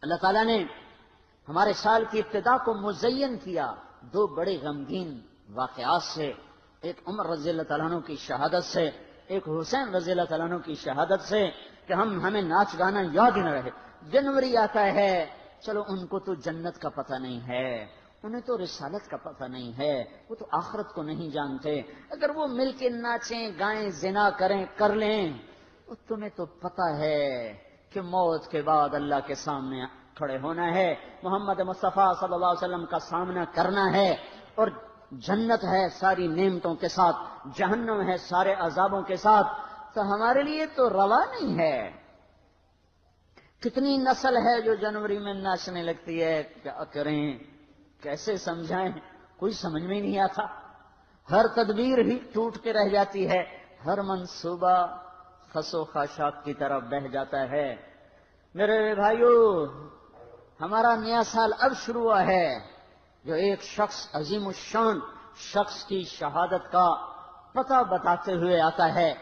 اللہ تعالیٰ نے ہمارے سال کی ابتدا کو مزین کیا دو بڑے غمگین واقعات سے، ایک عمر رضی اللہ تعالیٰ عنہ کی شہادت سے، ایک حسین رضی اللہ تعالیٰ عنہ کی شہادت سے، کہ ہمیں ناچ گانا یاد ہی نہ رہے۔ جنوری آتا ہے، چلو ان کو تو جنت کا پتہ نہیں ہے، انہیں تو رسالت کا پتہ نہیں ہے، وہ تو آخرت کو نہیں جانتے، اگر وہ مل کے ناچیں گائیں زنا کریں کر لیں، تمہیں تو پتہ ہے کہ موت کے بعد اللہ کے سامنے کھڑے ہونا ہے، محمد مصطفیٰ صلی اللہ علیہ وسلم کا سامنا کرنا ہے، اور جنت ہے ساری نعمتوں کے ساتھ، جہنم ہے سارے عذابوں کے ساتھ، تو ہمارے لیے تو روا نہیں ہے۔ کتنی نسل ہے جو جنوری میں ناچنے لگتی ہے، کیا کریں، کیسے سمجھائیں، کوئی سمجھ میں نہیں آتا، ہر تدبیر ہی ٹوٹ کے رہ جاتی ہے، ہر منصوبہ خس و خاشاک کی طرف بہہ جاتا ہے۔ میرے بھائیو، ہمارا نیا سال اب شروع ہوا ہے، جو ایک شخص عظیم الشان شخص کی شہادت کا پتہ بتاتے ہوئے آتا ہے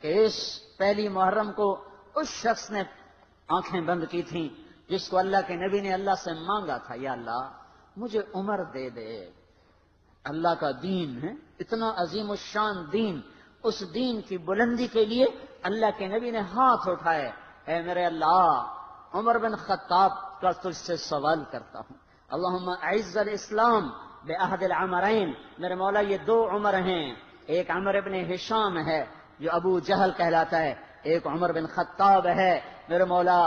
کہ اس پہلی محرم کو اس شخص نے آنکھیں بند کی تھیں جس کو اللہ کے نبی نے اللہ سے مانگا تھا، یا اللہ مجھے عمر دے دے۔ اللہ کا دین ہے اتنا عظیم الشان دین، اس دین کی بلندی کے لیے اللہ کے نبی نے ہاتھ اٹھائے، اے میرے اللہ عمر بن خطاب کا تجھ سے سوال کرتا ہوں، اللہم اعز الاسلام بعہد العمرین، میرے مولا یہ دو عمر ہیں، ایک عمر بن ہشام ہے جو ابو جہل کہلاتا ہے، ایک عمر بن خطاب ہے، میرے مولا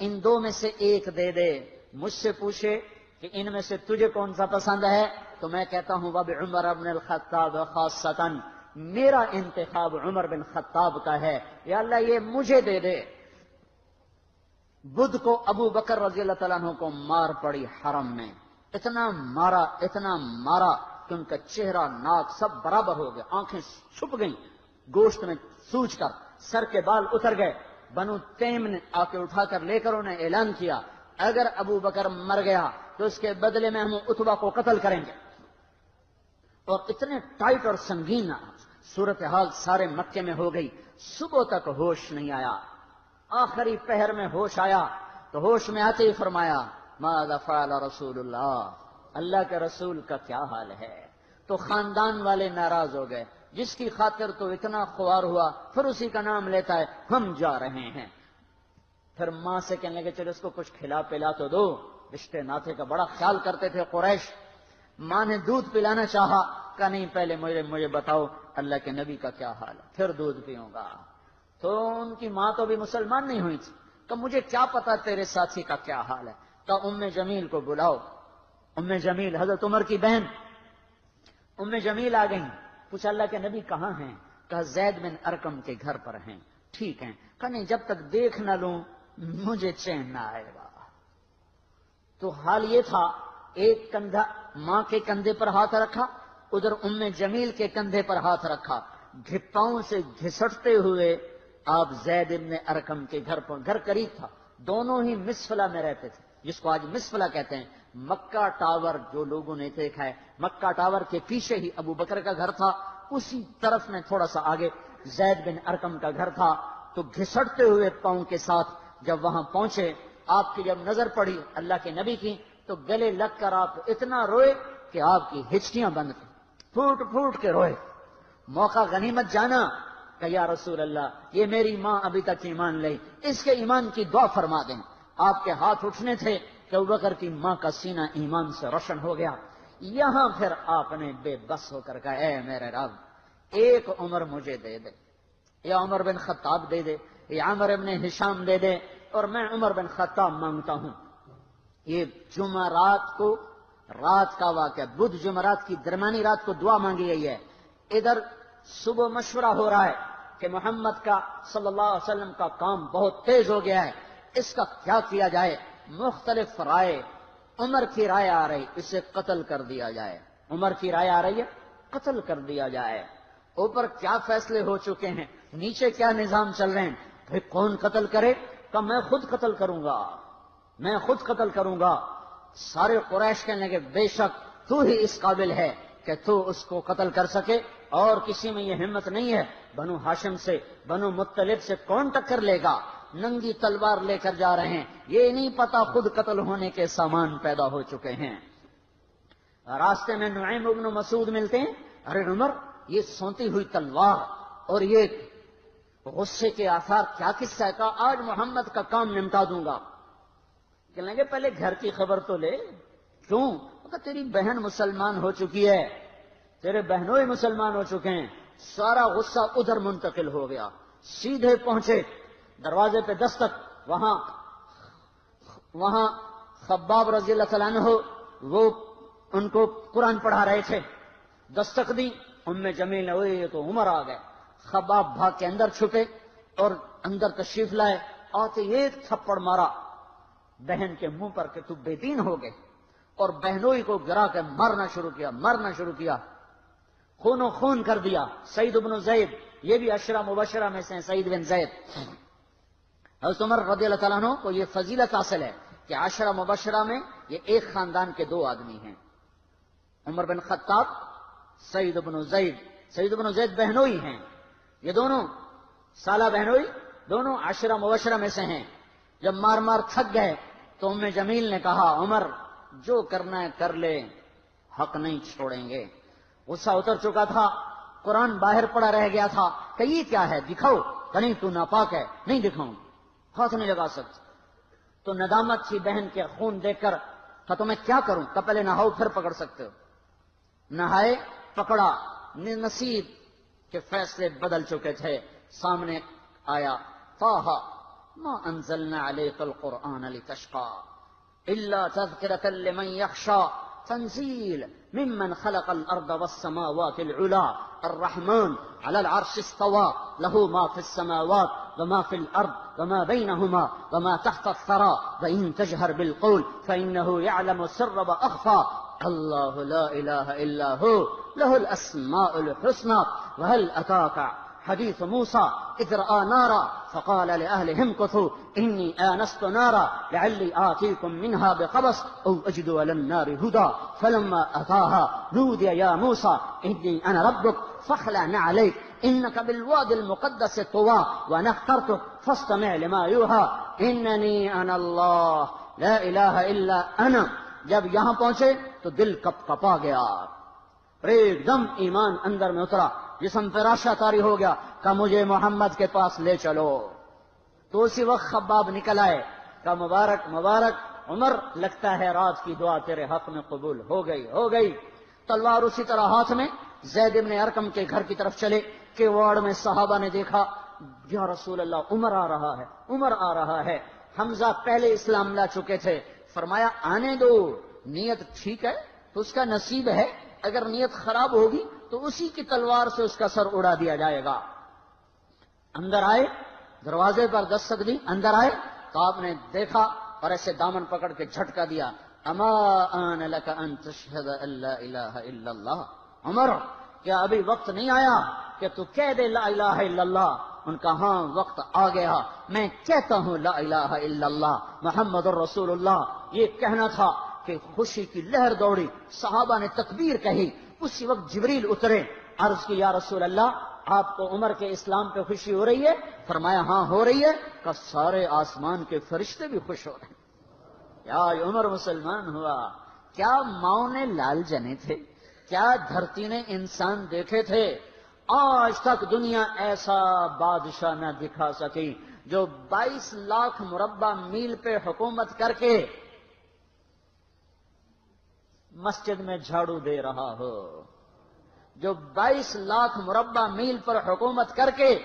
ان دو میں سے ایک دے دے۔ مجھ سے پوچھے کہ ان میں سے تجھے کون سا پسند ہے تو میں کہتا ہوں وبعمر بن الخطاب خاصتاً، میرا انتخاب عمر بن خطاب کا ہے، یا اللہ یہ مجھے دے دے۔ بدھ کو ابو بکر رضی اللہ تعالیٰ عنہ کو مار پڑی حرم میں، اتنا مارا کہ ان کا چہرہ ناک سب برابر ہو گیا، آنکھیں چھپ گئیں گوشت میں سوج کر، سر کے بال اتر گئے۔ بنو تیم نے آ کے اٹھا کر لے کر انہیں اعلان کیا اگر ابو بکر مر گیا تو اس کے بدلے میں ہم اتبا کو قتل کریں گے، اور اتنے ٹائٹ اور سنگین صورتحال سارے مکے میں ہو گئی، صبح تک ہوش نہیں آیا، آخری پہر میں ہوش آیا تو ہوش میں آتے ہی فرمایا ماذا فعل رسول اللہ کے رسول کا کیا حال ہے۔ تو خاندان والے ناراض ہو گئے، جس کی خاطر تو اتنا خوار ہوا پھر اسی کا نام لیتا ہے، ہم جا رہے ہیں۔ پھر ماں سے کہنے لگے چلو اس کو کچھ کھلا پلا تو دو، رشتے ناطے کا بڑا خیال کرتے تھے قریش۔ ماں نے دودھ پلانا چاہا، کہا نہیں پہلے مجھے بتاؤ اللہ کے نبی کا کیا حال ہے، پھر دودھ پیوں گا۔ تو ان کی ماں تو بھی مسلمان نہیں ہوئی تھی، کہ مجھے کیا پتا تیرے ساتھی کا کیا حال ہے، کہ ام جمیل کو بلاؤ۔ ام جمیل حضرت عمر کی بہن ام جمیل آ گئیں، پوچھا اللہ کے نبی کہاں ہیں، کہا زید بن ارقم کے گھر پر ہیں، ٹھیک ہیں، کہا نہیں جب تک دیکھ نہ لوں مجھے چین نہ آئے گا۔ تو حال یہ تھا، ایک کندھا ماں کے کندھے پر ہاتھ رکھا، ادھر ام جمیل کے کندھے پر ہاتھ رکھا، گھپاؤں سے گھسٹتے ہوئے آپ زید بن ارقم کے گھر پر، گھر قریب تھا، دونوں ہی مسفلہ میں رہتے تھے، جس کو آج مسفلہ کہتے ہیں۔ مکہ ٹاور جو لوگوں نے دیکھا ہے، مکہ ٹاور کے پیچھے ہی ابو بکر کا گھر تھا، اسی طرف میں تھوڑا سا آگے زید بن ارقم کا گھر تھا۔ تو گھسٹتے ہوئے پاؤں کے ساتھ جب وہاں پہنچے، آپ کی جب نظر پڑی اللہ کے نبی کی تو گلے لگ کر آپ اتنا روئے کہ آپ کی ہچکیاں بند تھیں، پھوٹ پھوٹ کے روئے۔ موقع غنیمت جانا کہ یا رسول اللہ یہ میری ماں ابھی تک ایمان لئی، اس کے ایمان کی دعا فرما دیں۔ آپ کے ہاتھ اٹھنے تھے کہ ابوبکر کی ماں کا سینہ ایمان سے روشن ہو گیا۔ یہاں پھر آپ نے بے بس ہو کر کہا اے میرے رب ایک عمر مجھے دے دے، یا عمر بن خطاب دے دے، یا عمر بن ہشام دے دے، اور میں عمر بن خطاب مانگتا ہوں۔ یہ جمعرات کو رات کا واقعہ، بدھ جمعرات کی درمیانی رات کو دعا مانگی گئی ہے۔ ادھر صبح مشورہ ہو رہا ہے کہ محمد کا صلی اللہ علیہ وسلم کا کام بہت تیز ہو گیا ہے، اس کا کیا کیا جائے، مختلف رائے۔ عمر کی رائے آ رہی اسے قتل کر دیا جائے، عمر کی رائے آ رہی ہے قتل کر دیا جائے۔ اوپر کیا فیصلے ہو چکے ہیں، نیچے کیا نظام چل رہے ہیں، بھئی کون قتل کرے، کہ میں خود قتل کروں گا، میں خود قتل کروں گا۔ سارے قریش کہنے لگے بے شک تو ہی اس قابل ہے کہ تو اس کو قتل کر سکے، اور کسی میں یہ ہمت نہیں ہے، بنو ہاشم سے بنو مطلب سے کون ٹکر لے گا۔ ننگی تلوار لے کر جا رہے ہیں، یہ نہیں پتا خود قتل ہونے کے سامان پیدا ہو چکے ہیں۔ راستے میں نعیم ابن مسعود ملتے ہیں، ارے عمر یہ سونتی ہوئی تلوار اور یہ غصے کے آثار کیا قصہ ہے؟ کہا آج محمد کا کام نمٹا دوں گا۔ کہنے لگے پہلے گھر کی خبر تو لے، کیوں؟ کہا تیری بہن مسلمان ہو چکی ہے، تیرے بہنوئی مسلمان ہو چکے ہیں۔ سارا غصہ ادھر منتقل ہو گیا، سیدھے پہنچے دروازے پہ دستک، وہاں خباب رضی اللہ تعالیٰ عنہ وہ ان کو قرآن پڑھا رہے تھے، دستک دی، جمیل نے ہوئے یہ تو عمر آ گئے۔ خباب بھاگ کے اندر چھپے اور اندر تشریف لائے، آتے ایک تھپڑ مارا بہن کے منہ پر کہ تو بے دین ہو گئے، اور بہنوئی کو گرا کے مرنا شروع کیا، خون و خون کر دیا۔ سعید بن زید، یہ بھی عشرہ مبشرہ میں سے ہیں، سعید بن زید۔ حضرت عمر رضی اللہ تعالیٰ عنہ کو یہ فضیلت حاصل ہے کہ عشرہ مبشرہ میں یہ ایک خاندان کے دو آدمی ہیں، عمر بن خطاب، سعید بن زید بہنوئی ہیں، یہ دونوں سالہ بہنوئی، دونوں عشرہ مبشرہ میں سے ہیں۔ جب مار تھک گئے تو جمیل نے کہا عمر جو کرنا ہے کر لے، حق نہیں چھوڑیں گے۔ غصہ اتر چکا تھا، قرآن باہر پڑا رہ گیا تھا کہ یہ کیا ہے دکھاؤ، کہ نہیں تو ناپاک ہے، نہیں دکھاؤں، ہاتھ نہیں لگا سکتے۔ تو ندامت تھی بہن کے خون دیکھ کر، کہ تو میں کیا کروں؟ کہ پہلے نہاؤ پھر پکڑ سکتے ہو۔ نہائے، پکڑا، نصیب کے فیصلے بدل چکے تھے۔ سامنے آیا طٰہ ما انزلنا علیک القرآن لتشقى الا تذکرة لمن یخشى تنزیل ممن خلق الارض والسماوات العلا الرحمن على العرش استوى له ما في السماوات وما في الارض وما بينهما وما تحت الثرى وان تجهر بالقول فانه يعلم السر واخفى الله لا اله الا هو له الاسماء الحسنى وهل اتاك حديث موسى إذ رأى نارا فقال لأهلهم امكثوا إني آنست نارا لعلي آتيكم منها بقبس أو أجد على النار هدى فلما أتاها نودي يا موسى إني أنا ربك فاخلع عليك إنك بالوادي المقدس طوى وأنا اخترتك فاستمع لما يوحى إنني أنا الله لا إله إلا أنا۔ جب یہاں پہنچے تو دل کپ کپا گیا، ایک دم ایمان اندر میں اترا، جسم فراشہ طاری ہو گیا کہ مجھے محمد کے پاس لے چلو۔ تو اسی وقت خباب نکل آئے کہ مبارک عمر، لگتا ہے رات کی دعا تیرے حق میں قبول ہو گئی۔ تلوار اسی طرح ہاتھ میں زید بن ارقم کے گھر کی طرف چلے کہ وارڈ میں صحابہ نے دیکھا، یا رسول اللہ عمر آ رہا ہے۔ حمزہ پہلے اسلام لا چکے تھے، فرمایا آنے دو، نیت ٹھیک ہے تو اس کا نصیب ہے، اگر نیت خراب ہوگی تو اسی کی تلوار سے اس کا سر اڑا دیا جائے گا۔ اندر آئے، دروازے پر دستک دی، اندر آئے تو آپ نے دیکھا اور ایسے دامن پکڑ کے جھٹکا دیا، اما آن لک ان تشہد ان لا الہ الا اللہ، عمر کیا ابھی وقت نہیں آیا کہ تو کہہ دے لا الہ الا اللہ؟ ان کا ہاں وقت آ گیا، میں کہتا ہوں لا الہ الا اللہ محمد الرسول اللہ۔ یہ کہنا تھا کہ خوشی کی لہر دوڑی، صحابہ نے تکبیر کہی، اسی وقت جبریل اترے، عرض کی یا رسول اللہ آپ کو عمر کے اسلام پہ خوشی ہو رہی ہے؟ فرمایا ہاں ہو رہی ہے۔ کہ سارے آسمان کے فرشتے بھی خوش ہو رہے ہیں، کیا عمر مسلمان ہوا، کیا ماؤں نے لال جنے تھے، کیا دھرتی نے انسان دیکھے تھے۔ آج تک دنیا ایسا بادشاہ نہ دکھا سکی جو 22 لاکھ مربع میل پہ حکومت کر کے مسجد میں جھاڑو دے رہا ہو، جو 22 لاکھ مربع میل پر حکومت کر کے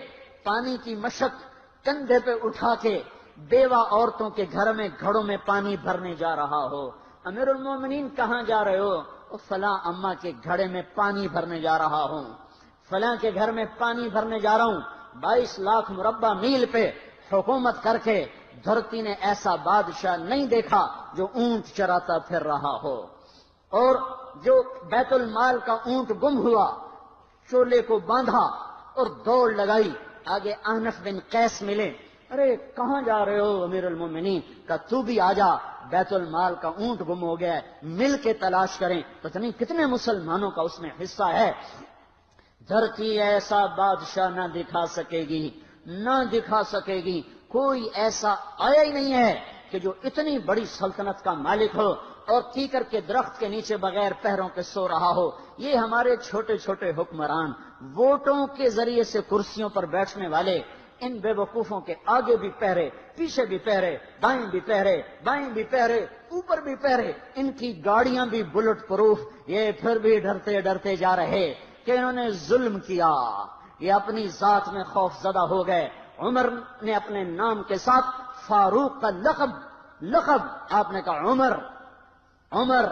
پانی کی مشق کندھے پہ اٹھا کے بیوہ عورتوں کے گھر میں گھڑوں میں پانی بھرنے جا رہا ہو۔ امیر المومنین کہاں جا رہے ہو؟ فلاں اماں کے گھڑے میں پانی بھرنے جا رہا ہوں، فلاں کے گھر میں پانی بھرنے جا رہا ہوں۔ 22 لاکھ مربع میل پہ حکومت کر کے دھرتی نے ایسا بادشاہ نہیں دیکھا جو اونٹ چراتا پھر رہا ہو، اور جو بیت المال کا اونٹ گم ہوا، چولے کو باندھا اور دوڑ لگائی، آگے احنف بن قیس ملے، ارے کہاں جا رہے ہو امیر المومنین؟ کہ تو بھی آ جا، بیت المال کا اونٹ گم ہو گیا ہے، مل کے تلاش کریں۔ پتہ نہیں کتنے مسلمانوں کا اس میں حصہ ہے۔ دھرتی ایسا بادشاہ نہ دکھا سکے گی کوئی ایسا آیا ہی نہیں ہے کہ جو اتنی بڑی سلطنت کا مالک ہو اور کیکر کے درخت کے نیچے بغیر پہروں کے سو رہا ہو۔ یہ ہمارے چھوٹے چھوٹے حکمران، ووٹوں کے ذریعے سے کرسیوں پر بیٹھنے والے، ان بے وقوفوں کے آگے بھی پہرے، پیچھے بھی پہرے، دائیں بھی پہرے، بائیں بھی پہرے، اوپر بھی پہرے، ان کی گاڑیاں بھی بلٹ پروف، یہ پھر بھی ڈرتے ڈرتے جا رہے کہ انہوں نے ظلم کیا، یہ اپنی ذات میں خوف زدہ ہو گئے۔ عمر نے اپنے نام کے ساتھ فاروق کا لقب آپ نے کہا عمر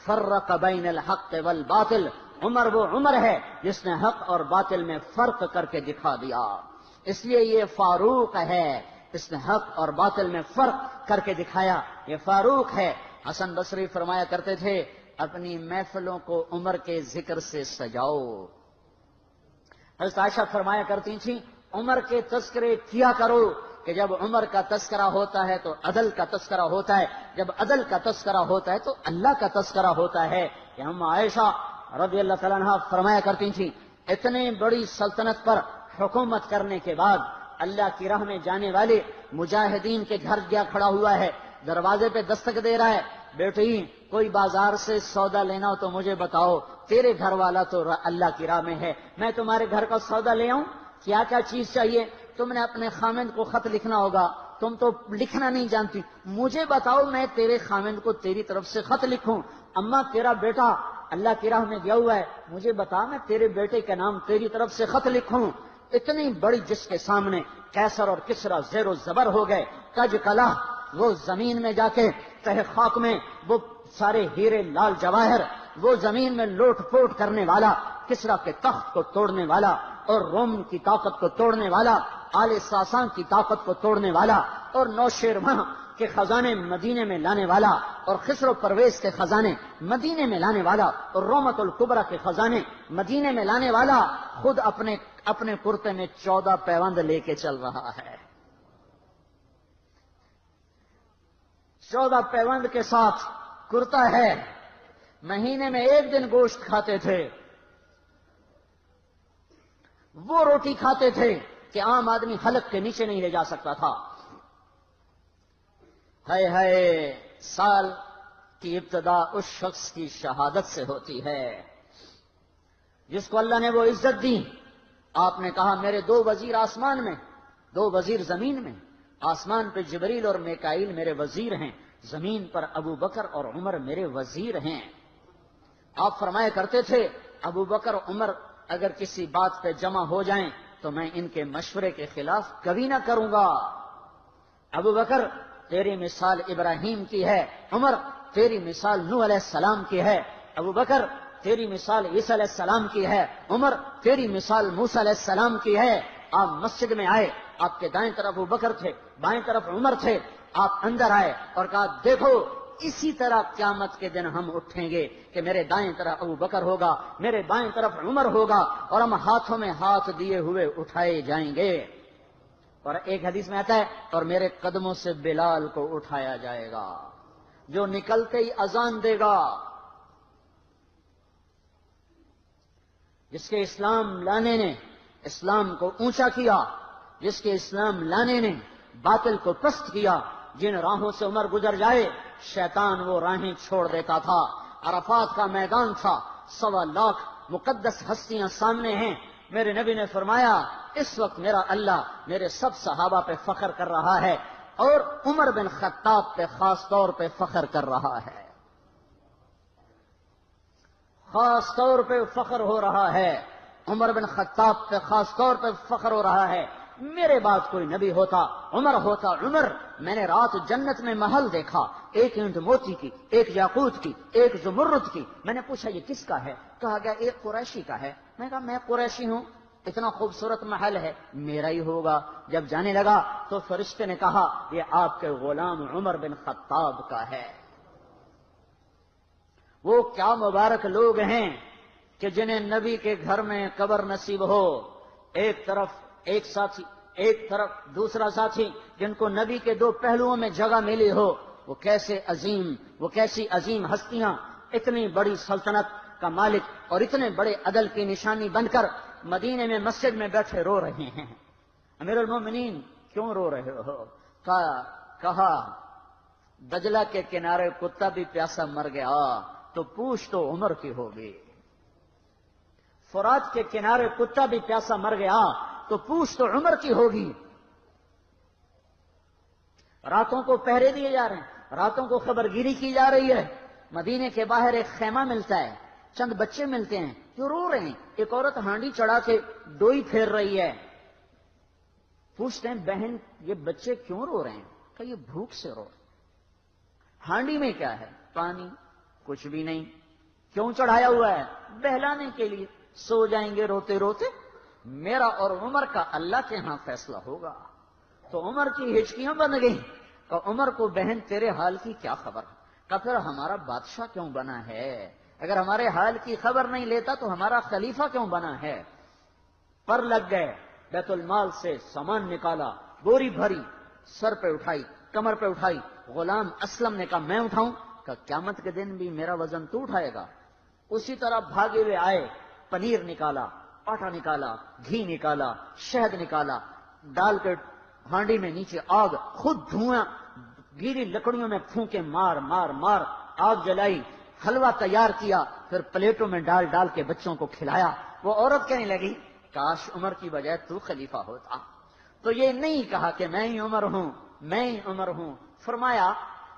فرق بین الحق والباطل، عمر وہ عمر ہے جس نے حق اور باطل میں فرق کر کے دکھا دیا، اس لیے یہ فاروق ہے، اس نے حق اور باطل میں فرق کر کے دکھایا، یہ فاروق ہے۔ حسن بصری فرمایا کرتے تھے اپنی محفلوں کو عمر کے ذکر سے سجاؤ۔ حضرت عائشہ فرمایا کرتی تھیں عمر کے تذکرے کیا کرو کہ جب عمر کا تذکرہ ہوتا ہے تو عدل کا تذکرہ ہوتا ہے، جب عدل کا تذکرہ ہوتا ہے تو اللہ کا تذکرہ ہوتا ہے۔ کہ ہم عائشہ رضی اللہ تعالیٰ عنہ فرمایا کرتی تھیں اتنی بڑی سلطنت پر حکومت کرنے کے بعد اللہ کی راہ میں جانے والے مجاہدین کے گھر گیا کھڑا ہوا ہے، دروازے پہ دستک دے رہا ہے، بیٹی کوئی بازار سے سودا لینا ہو تو مجھے بتاؤ، تیرے گھر والا تو اللہ کی راہ میں ہے، میں تمہارے گھر کا سودا لے آؤں، کیا کیا چیز چاہیے؟ تم نے اپنے خامند کو خط لکھنا ہوگا، تم تو لکھنا نہیں جانتی، مجھے بتاؤ میں تیرے خامند کو تیری طرف سے خط لکھوں۔ اما تیرا بیٹا اللہ کی راہ میں گیا ہوا ہے، مجھے بتا میں تیرے بیٹے کے نام تیری طرف سے خط لکھوں۔ اتنی بڑی جس کے سامنے قیصر اور کسرا زیر و زبر ہو گئے، کج کلا، وہ زمین میں جا کے تہ خاک میں وہ سارے ہیرے لال جواہر، وہ زمین میں لوٹ پوٹ کرنے والا، کسرا کے تخت کو توڑنے والا اور روم کی طاقت کو توڑنے والا، آل ساسان کی طاقت کو توڑنے والا اور نوشیروان کے خزانے مدینے میں لانے والا اور خسرو پرویز کے خزانے مدینے میں لانے والا اور رومت الکبرا کے خزانے مدینے میں لانے والا خود اپنے کرتے میں 14 پیوند لے کے چل رہا ہے، 14 پیوند کے ساتھ کرتا ہے، مہینے میں 1 دن گوشت کھاتے تھے، وہ روٹی کھاتے تھے کہ عام آدمی حلق کے نیچے نہیں لے جا سکتا تھا۔ ہے سال کی ابتدا اس شخص کی شہادت سے ہوتی ہے جس کو اللہ نے وہ عزت دی۔ آپ نے کہا میرے 2 وزیر آسمان میں، 2 وزیر زمین میں، آسمان پہ جبریل اور میکائیل میرے وزیر ہیں، زمین پر ابو بکر اور عمر میرے وزیر ہیں۔ آپ فرمایا کرتے تھے ابو بکر عمر اگر کسی بات پہ جمع ہو جائیں تو میں ان کے مشورے کے خلاف کبھی نہ کروں گا۔ ابو بکر تیری مثال ابراہیم کی ہے، عمر تیری مثال نوح علیہ السلام کی ہے، ابو بکر تیری مثال عیسیٰ علیہ السلام کی ہے، عمر تیری مثال موسیٰ علیہ السلام کی ہے۔ آپ مسجد میں آئے، آپ کے دائیں طرف ابو بکر تھے، بائیں طرف عمر تھے، آپ اندر آئے اور کہا دیکھو اسی طرح قیامت کے دن ہم اٹھیں گے کہ میرے دائیں طرف ابو بکر ہوگا، میرے بائیں طرف عمر ہوگا اور ہم ہاتھوں میں ہاتھ دیے ہوئے اٹھائے جائیں گے۔ اور ایک حدیث میں آتا ہے اور میرے قدموں سے بلال کو اٹھایا جائے گا جو نکلتے ہی اذان دے گا۔ جس کے اسلام لانے نے اسلام کو اونچا کیا، جس کے اسلام لانے نے باطل کو پست کیا، جن راہوں سے عمر گزر جائے شیطان وہ راہیں چھوڑ دیتا تھا۔ عرفات کا میدان تھا، 1.25 لاکھ مقدس ہستیاں سامنے ہیں، میرے نبی نے فرمایا اس وقت میرا اللہ میرے سب صحابہ پہ فخر کر رہا ہے اور عمر بن خطاب پہ خاص طور پہ فخر کر رہا ہے، خاص طور پہ فخر ہو رہا ہے، عمر بن خطاب پہ خاص طور پہ فخر ہو رہا ہے۔ میرے بعد کوئی نبی ہوتا عمر ہوتا۔ عمر میں نے رات جنت میں محل دیکھا، 1 اینٹ موتی کی، 1 یاقوت کی، 1 زمرد کی۔ میں نے پوچھا یہ کس کا ہے؟ کہا گیا 1 قریشی کا ہے۔ میں کہا میں قریشی ہوں، اتنا خوبصورت محل ہے، میرا ہی ہوگا۔ جب جانے لگا تو فرشتے نے کہا یہ آپ کے غلام عمر بن خطاب کا ہے۔ وہ کیا مبارک لوگ ہیں کہ جنہیں نبی کے گھر میں قبر نصیب ہو، ایک طرف ایک ساتھی، ایک طرف دوسرا ساتھی، جن کو نبی کے 2 پہلوؤں میں جگہ ملی ہو۔ وہ کیسی عظیم ہستیاں اتنی بڑی سلطنت کا مالک اور اتنے بڑے عدل کی نشانی بن کر مدینے میں مسجد میں بیٹھے رو رہے ہیں۔ امیر المومنین کیوں رو رہے ہو؟ کہا دجلہ کے کنارے کتا بھی پیاسا مر گیا تو پوچھ تو عمر کی ہوگی، فرات کے کنارے کتا بھی پیاسا مر گیا تو پوچھ تو عمر کی ہوگی۔ راتوں کو پہرے دیے جا رہے ہیں، راتوں کو خبرگیری کی جا رہی ہے، مدینے کے باہر ایک خیمہ ملتا ہے، چند بچے ملتے ہیں جو رو رہے ہیں، ایک عورت ہانڈی چڑھا کے ڈوئی پھیر رہی ہے، پوچھتے ہیں بہن یہ بچے کیوں رو رہے ہیں؟ کہ یہ بھوک سے رو رہے ہیں۔ ہانڈی میں کیا ہے؟ پانی، کچھ بھی نہیں۔ کیوں چڑھایا ہوا ہے؟ بہلانے کے لیے، سو جائیں گے روتے روتے، میرا اور عمر کا اللہ کے ہاں فیصلہ ہوگا۔ تو عمر کی ہچکیاں بن گئی کہ عمر کو بہن تیرے حال کی کیا خبر؟ کہ پھر ہمارا بادشاہ کیوں بنا ہے؟ اگر ہمارے حال کی خبر نہیں لیتا تو ہمارا خلیفہ کیوں بنا ہے؟ پر لگ گئے، بیت المال سے سامان نکالا، بوری بھری، سر پہ اٹھائی، کمر پہ اٹھائی، غلام اسلم نے کہا میں اٹھاؤں؟ کہ قیامت کے دن بھی میرا وزن تو اٹھائے گا۔ اسی طرح بھاگے ہوئے آئے، پنیر نکالا، آٹا نکالا، گھی نکالا، شہد نکالا، ڈال کے ہانڈی میں نیچے آگ، خود دھواں، گیلی لکڑیوں میں پھونکے مار مار مار آگ جلائی، حلوہ تیار کیا، پھر پلیٹوں میں ڈال ڈال کے بچوں کو کھلایا۔ وہ عورت کہنے لگی کاش عمر کی بجائے تو خلیفہ ہوتا۔ تو یہ نہیں کہا کہ میں ہی عمر ہوں، میں ہی عمر ہوں، فرمایا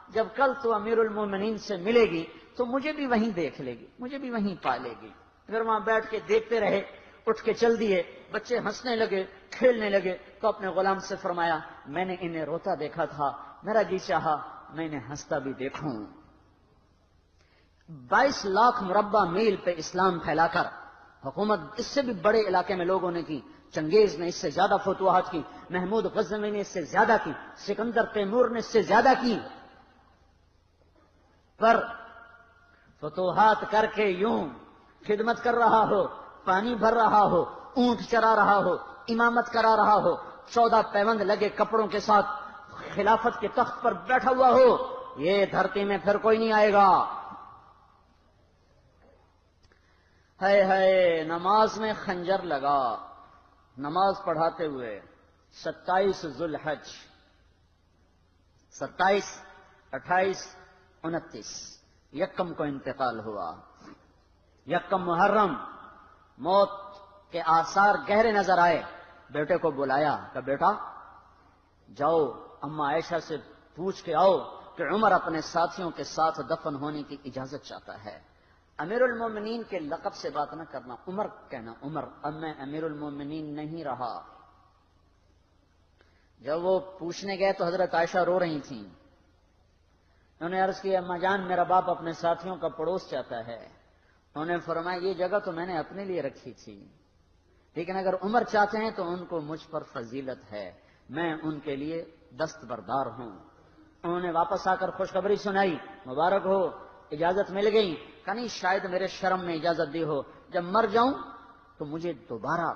جب کل تو امیر المومنین سے ملے گی تو مجھے بھی وہیں دیکھ لے گی، مجھے بھی وہیں پا لے گی۔ پھر وہاں بیٹھ کے دیکھتے رہے، اٹھ کے چل دیے، بچے ہنسنے لگے، کھیلنے لگے، تو اپنے غلام سے فرمایا میں نے انہیں روتا دیکھا تھا، میرا جی چاہا میں انہیں ہنستا بھی دیکھوں۔ 22 لاکھ مربع میل پہ اسلام پھیلا کر حکومت اس سے بھی بڑے علاقے میں لوگوں نے کی، چنگیز نے اس سے زیادہ فتوحات کی، محمود غزنوی نے اس سے زیادہ کی، سکندر تیمور نے اس سے زیادہ کی، پر فتوحات کر کے یوں خدمت کر رہا ہو، پانی بھر رہا ہو، اونٹ چرا رہا ہو، امامت کرا رہا ہو، 14 پیوند لگے کپڑوں کے ساتھ خلافت کے تخت پر بیٹھا ہوا ہو، یہ دھرتی میں پھر کوئی نہیں آئے گا۔ ہے نماز میں خنجر لگا، نماز پڑھاتے ہوئے 27 ذوالحج، 27، 28، 29 یکم کو انتقال ہوا۔ یکم محرم موت کے آثار گہرے نظر آئے، بیٹے کو بلایا کہ بیٹا جاؤ اما عائشہ سے پوچھ کے آؤ کہ عمر اپنے ساتھیوں کے ساتھ دفن ہونے کی اجازت چاہتا ہے۔ امیر المومنین کے لقب سے بات نہ کرنا، عمر کہنا، عمر، اب میں امیر المومنین نہیں رہا۔ جب وہ پوچھنے گئے تو حضرت عائشہ رو رہی تھیں، انہوں نے عرض کی اما جان میرا باپ اپنے ساتھیوں کا پڑوس چاہتا ہے۔ انہوں نے فرمایا یہ جگہ تو میں نے اپنے لیے رکھی تھی، لیکن اگر عمر چاہتے ہیں تو ان کو مجھ پر فضیلت ہے، میں ان کے لیے دستبردار ہوں۔ انہوں نے واپس آ کر خوشخبری سنائی، مبارک ہو اجازت مل گئی۔ کہ نہیں شاید میرے شرم میں اجازت دی ہو، جب مر جاؤں تو مجھے دوبارہ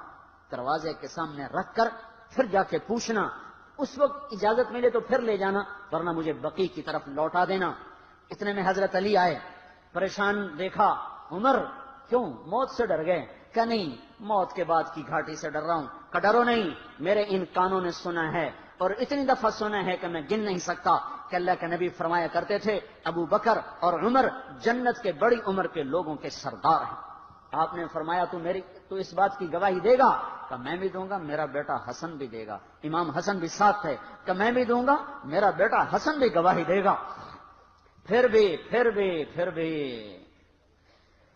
دروازے کے سامنے رکھ کر پھر جا کے پوچھنا، اس وقت اجازت ملے تو پھر لے جانا، ورنہ مجھے بقیع کی طرف لوٹا دینا۔ اتنے میں حضرت علی آئے، پریشان دیکھا، عمر کیوں موت سے ڈر گئے؟ کہ نہیں موت کے بعد کی گھاٹی سے ڈر رہا ہوں۔ کہ ڈرو نہیں، میرے ان کانوں نے سنا ہے اور اتنی دفعہ سنا ہے کہ میں گن نہیں سکتا کہ اللہ کے نبی فرمایا کرتے تھے ابو بکر اور عمر جنت کے بڑی عمر کے لوگوں کے سردار ہیں۔ آپ نے فرمایا تو اس بات کی گواہی دے گا؟ کہ میں بھی دوں گا، میرا بیٹا حسن بھی دے گا، امام حسن بھی ساتھ ہے، کہ میں بھی دوں گا، میرا بیٹا حسن بھی گواہی دے گا۔ پھر بھی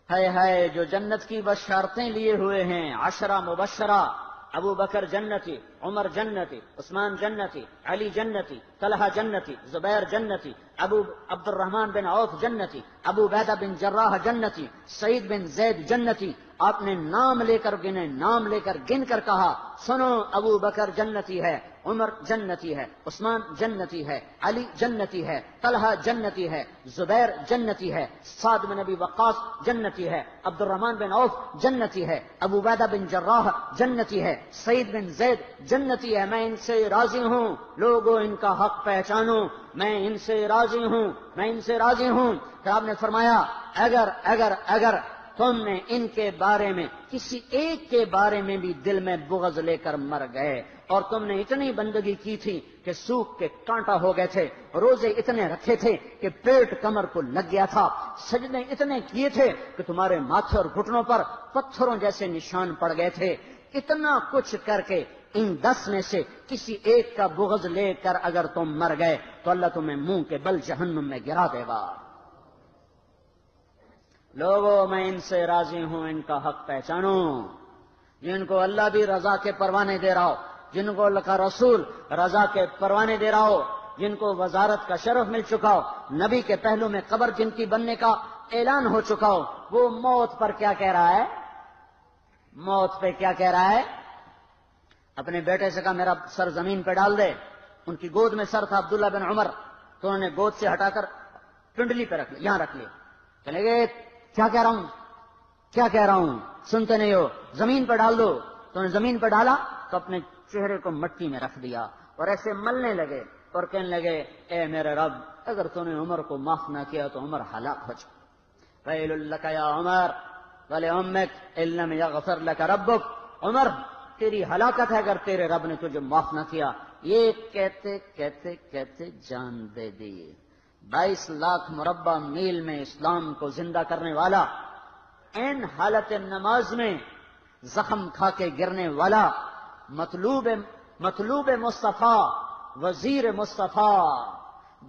ہے جو جنت کی بشارتیں لیے ہوئے ہیں، 10 مبشرہ، ابو بکر جنتی، عمر جنتی، عثمان جنتی، علی جنتی، طلحہ جنتی، زبیر جنتی، ابو عبد الرحمن بن عوف جنتی، ابو عبیدہ بن جراح جنتی، سعید بن زید جنتی۔ آپ نے نام لے کر گنے، نام لے کر گن کر کہا سنو ابو بکر جنتی ہے، عمر جنتی ہے، عثمان جنتی ہے، علی جنتی ہے، طلحہ جنتی ہے، زبیر جنتی ہے، سعد بن ابی وقاص جنتی ہے، عبد الرحمن بن عوف جنتی ہے، ابو عبیدہ بن جراح جنتی ہے، سعید بن زید جنتی ہے۔ میں ان سے راضی ہوں، لوگوں ان کا حق پہچانو، میں ان سے راضی ہوں، میں ان سے راضی ہوں۔ پھر آپ نے فرمایا اگر تم نے ان کے بارے میں کسی ایک کے بارے میں بھی دل میں بغض لے کر مر گئے اور تم نے اتنی بندگی کی تھی کہ سوکھ کے کانٹا ہو گئے تھے، روزے اتنے رکھے تھے کہ پیٹ کمر کو لگ گیا تھا، سجدے اتنے کیے تھے کہ تمہارے ماتھے اور گھٹنوں پر پتھروں جیسے نشان پڑ گئے تھے۔ اتنا کچھ کر کے ان 10 میں سے کسی ایک کا بغض لے کر اگر تم مر گئے تو اللہ تمہیں منہ کے بل جہنم میں گرا دے گا۔ لوگوں میں ان سے راضی ہوں، ان کا حق پہچانو۔ جن کو اللہ بھی رضا کے پروانے دے رہا ہو، جن کو اللہ کا رسول رضا کے پروانے دے رہا ہو، جن کو وزارت کا شرف مل چکا ہو، نبی کے پہلو میں قبر جن کی بننے کا اعلان ہو چکا ہو، وہ موت پر کیا کہہ رہا ہے؟ موت پہ کیا کہہ رہا ہے؟ اپنے بیٹے سے کہا میرا سر زمین پہ ڈال دے۔ ان کی گود میں سر تھا عبداللہ بن عمر، تو انہوں نے گود سے ہٹا کر پنڈلی پہ رکھ لیا، یہاں رکھ لیا۔ چلے گئے، کیا کہہ رہا ہوں، کیا کہہ رہا ہوں، سنتے نہیں ہو، زمین پہ ڈال دو۔ تو انہوں نے زمین پہ ڈالا تو اپنے چہرے کو مٹی میں رکھ دیا اور ایسے ملنے لگے اور کہنے لگے اے میرے رب، اگر تو نے عمر کو معاف نہ کیا تو عمر ہلاک ہو جائے۔ ویل لک یا عمر ولامک ان لم یغفر لک ربک، عمر تیری ہلاکت ہے اگر تیرے رب نے تجھے معاف نہ کیا۔ یہ کہتے کہتے کہتے جان دے دی۔ 22 لاکھ مربع میل میں اسلام کو زندہ کرنے والا، این حالت نماز میں زخم کھا کے گرنے والا، مطلوب مصطفیٰ، وزیر مصطفیٰ،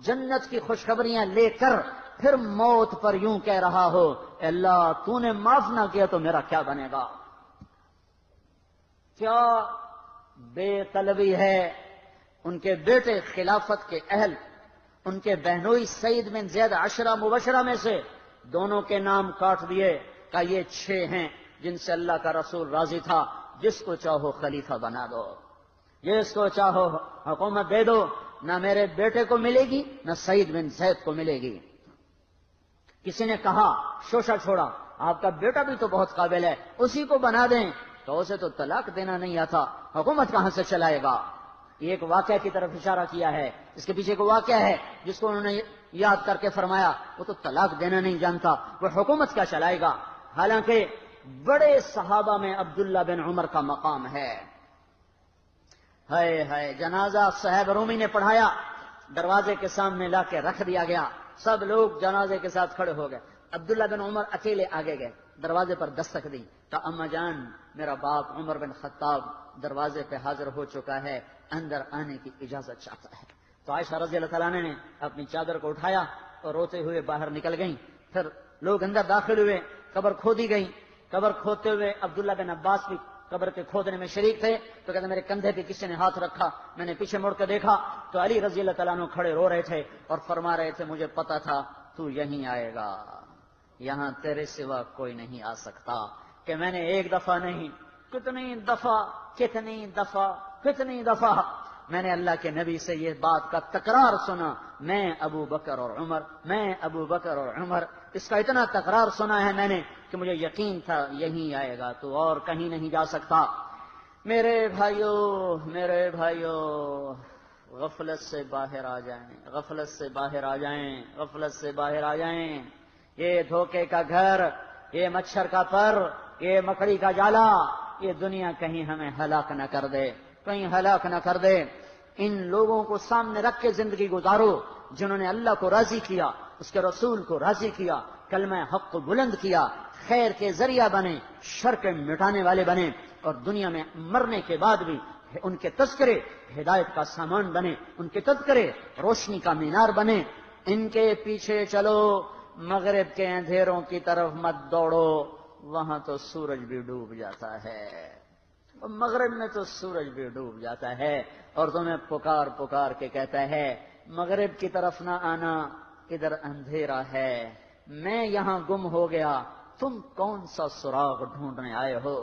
جنت کی خوشخبریاں لے کر پھر موت پر یوں کہہ رہا ہو اے اللہ تو نے معاف نہ کیا تو میرا کیا بنے گا؟ کیا بے طلبی ہے۔ ان کے بیٹے خلافت کے اہل، ان کے بہنوئی سعید بن زید 10 مبشرہ میں سے دونوں کے نام کاٹ دیے، کہ یہ 6 ہیں جن سے اللہ کا رسول راضی تھا، جس کو چاہو خلیفہ بنا دو، جس کو چاہو حکومت دے دو، نہ میرے بیٹے کو ملے گی نہ سعید بن زید کو ملے گی۔ کسی نے کہا شوشہ چھوڑا، آپ کا بیٹا بھی تو بہت قابل ہے، اسی کو بنا دیں، تو اسے تو طلاق دینا نہیں آتا، حکومت کہاں سے چلائے گا؟ یہ ایک واقعہ کی طرف اشارہ کیا ہے، اس کے پیچھے ایک واقعہ ہے جس کو انہوں نے یاد کر کے فرمایا وہ تو طلاق دینا نہیں جانتا، وہ حکومت کیا چلائے گا؟ حالانکہ بڑے صحابہ میں عبداللہ بن عمر کا مقام ہے۔ ہے جنازہ صہیب رومی نے پڑھایا، دروازے کے سامنے لا کے رکھ دیا گیا، سب لوگ جنازے کے ساتھ کھڑے ہو گئے، عبداللہ بن عمر اکیلے آگے گئے، دروازے پر دستک دی تو اما جان میرا باپ عمر بن خطاب دروازے پہ حاضر ہو چکا ہے، اندر آنے کی اجازت چاہتا ہے۔ تو عائشہ رضی اللہ تعالیٰ نے اپنی چادر کو اٹھایا اور روتے ہوئے باہر نکل گئیں۔ پھر لوگ اندر داخل ہوئے، قبر کھودی گئی، قبر کھودتے ہوئے عبداللہ بن عباس بھی قبر کے کھودنے میں شریک تھے، تو کہتے میرے کندھے پہ کسی نے ہاتھ رکھا، میں نے پیچھے مڑ کے دیکھا تو علی رضی اللہ تعالیٰ عنہ کھڑے رو رہے تھے اور فرما رہے تھے مجھے پتا تھا تو یہیں آئے گا، یہاں تیرے سوا کوئی نہیں آ سکتا۔ کہ میں نے ایک دفعہ نہیں کتنی دفعہ میں نے اللہ کے نبی سے یہ بات کا تکرار سنا، میں ابو بکر اور عمر، اس کا اتنا تکرار سنا ہے میں نے کہ مجھے یقین تھا یہیں آئے گا، تو اور کہیں نہیں جا سکتا۔ میرے بھائیو غفلت سے باہر آ جائیں، یہ دھوکے کا گھر، یہ مچھر کا پر، یہ مکڑی کا جالا، یہ دنیا کہیں ہمیں ہلاک نہ کر دے۔ ان لوگوں کو سامنے رکھ کے زندگی گزارو جنہوں نے اللہ کو راضی کیا، اس کے رسول کو راضی کیا، کلمہ حق کو بلند کیا، خیر کے ذریعہ بنے، شر کے مٹانے والے بنے، اور دنیا میں مرنے کے بعد بھی ان کے تذکرے ہدایت کا سامان بنے، ان کے تذکرے روشنی کا مینار بنے۔ ان کے پیچھے چلو، مغرب کے اندھیروں کی طرف مت دوڑو، وہاں تو سورج بھی ڈوب جاتا ہے، مغرب میں تو سورج بھی ڈوب جاتا ہے، اور تمہیں پکار کے کہتا ہے مغرب کی طرف نہ آنا، ادھر اندھیرا ہے، میں یہاں گم ہو گیا، تم کون سا سراغ ڈھونڈنے آئے ہو؟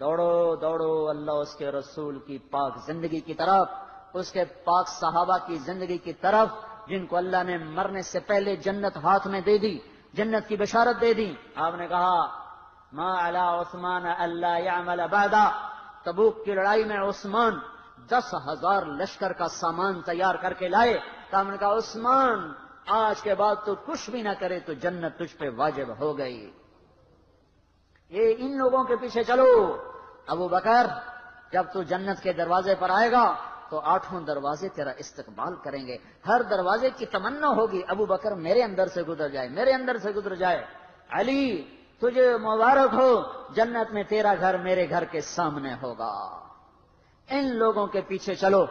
دوڑو اللہ اس کے رسول کی پاک زندگی کی طرف، اس کے پاک صحابہ کی زندگی کی طرف، جن کو اللہ نے مرنے سے پہلے جنت ہاتھ میں دے دی، جنت کی بشارت دے دی۔ آپ نے کہا ما علی عثمان الا یعمل بعدا، تبوک کی لڑائی میں عثمان 10,000 لشکر کا سامان تیار کر کے لائے، تو ہم نے کہا عثمان آج کے بعد تو کچھ بھی نہ کرے تو جنت تجھ پہ واجب ہو گئی۔ یہ ان لوگوں کے پیچھے چلو، ابو بکر جب تو جنت کے دروازے پر آئے گا تو 8 دروازے تیرا استقبال کریں گے. ہر دروازے کی تمنا ہوگی ابو بکر میرے اندر سے گزر جائے، میرے اندر سے گزر جائے. علی تجھے مبارک ہو، جنت میں تیرا گھر میرے گھر کے سامنے ہوگا. ان لوگوں کے پیچھے چلو